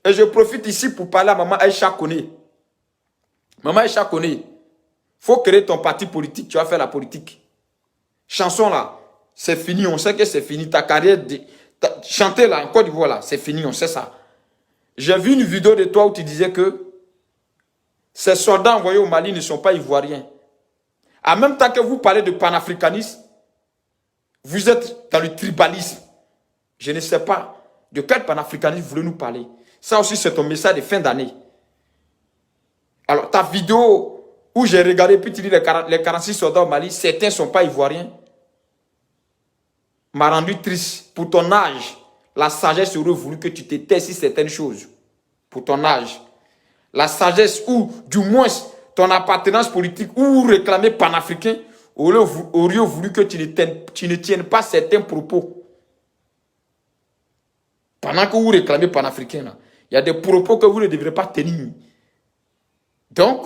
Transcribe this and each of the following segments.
Et je profite ici pour parler à maman Aïcha Koné. Maman Aïcha Koné, il faut créer ton parti politique, tu vas faire la politique. Chanson là, c'est fini, on sait que c'est fini. Ta carrière, chanter là, en Côte d'Ivoire là, c'est fini, on sait ça. J'ai vu une vidéo de toi où tu disais que ces soldats envoyés au Mali ne sont pas ivoiriens. En même temps que vous parlez de panafricanisme, vous êtes dans le tribalisme. Je ne sais pas de quel panafricanisme vous voulez nous parler. Ça aussi, c'est ton message de fin d'année. Alors, ta vidéo où j'ai regardé, puis tu dis les 46 soldats au Mali, certains ne sont pas ivoiriens, m'a rendu triste. Pour ton âge, la sagesse aurait voulu que tu te taises sur certaines choses. Pour ton âge. La sagesse ou, du moins, ton appartenance politique ou réclamer panafricain aurait voulu que tu ne tiennes pas certains propos. Pendant que vous réclamez panafricain, il y a des propos que vous ne devrez pas tenir. Donc,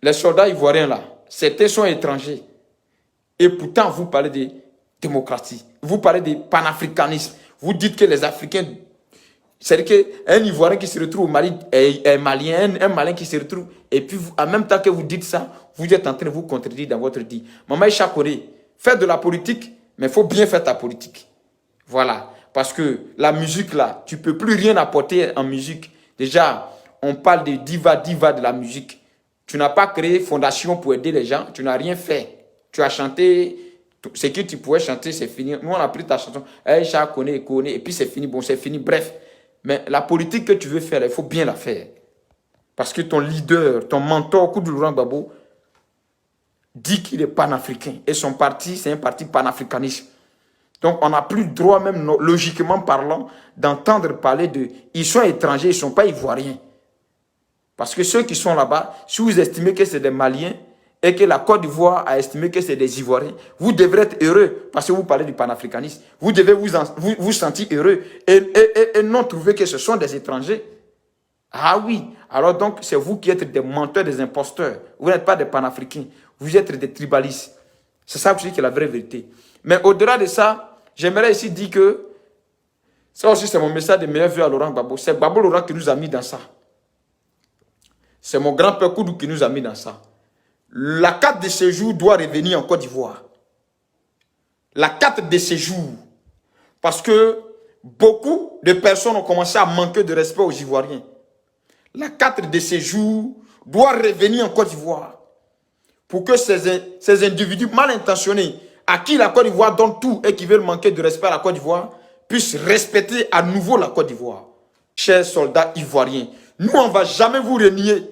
les soldats ivoiriens là, certains sont étrangers. Et pourtant, vous parlez de démocratie. Vous parlez de panafricanisme. Vous dites que les Africains... C'est-à-dire qu'un Ivoirien qui se retrouve au Mali est malien, un Malien qui se retrouve... Et puis, en même temps que vous dites ça, vous êtes en train de vous contredire dans votre dit. Maman Aïcha Koné, faites de la politique, mais il faut bien faire ta politique. Voilà. Parce que la musique là, tu ne peux plus rien apporter en musique. Déjà, on parle de diva de la musique. Tu n'as pas créé fondation pour aider les gens, tu n'as rien fait. Tu as chanté... Ce que tu pouvais chanter, c'est fini. Nous, on a pris ta chanson. Aïcha Koné, et puis c'est fini. Bon, c'est fini. Bref. Mais la politique que tu veux faire, il faut bien la faire. Parce que ton leader, ton mentor, Koudou Laurent Gbagbo, dit qu'il est panafricain. Et son parti, c'est un parti panafricaniste. Donc, on n'a plus le droit, même logiquement parlant, d'entendre parler de... Ils sont étrangers, ils ne sont pas ivoiriens. Parce que ceux qui sont là-bas, si vous estimez que c'est des Maliens, et que la Côte d'Ivoire a estimé que c'est des Ivoiriens, vous devrez être heureux parce que vous parlez du panafricanisme. Vous devez vous sentir heureux et non trouver que ce sont des étrangers. Ah oui, alors donc c'est vous qui êtes des menteurs, des imposteurs. Vous n'êtes pas des panafricains, vous êtes des tribalistes. C'est ça aussi qui est la vraie vérité. Mais au-delà de ça, j'aimerais ici dire que, ça aussi c'est mon message de meilleur vœu à Laurent Gbagbo. C'est Gbagbo Laurent qui nous a mis dans ça. C'est mon grand-père Koudou qui nous a mis dans ça. La carte de séjour doit revenir en Côte d'Ivoire. La carte de séjour. Parce que beaucoup de personnes ont commencé à manquer de respect aux Ivoiriens. La carte de séjour doit revenir en Côte d'Ivoire. Pour que ces individus mal intentionnés, à qui la Côte d'Ivoire donne tout et qui veulent manquer de respect à la Côte d'Ivoire, puissent respecter à nouveau la Côte d'Ivoire. Chers soldats ivoiriens, nous on ne va jamais vous renier.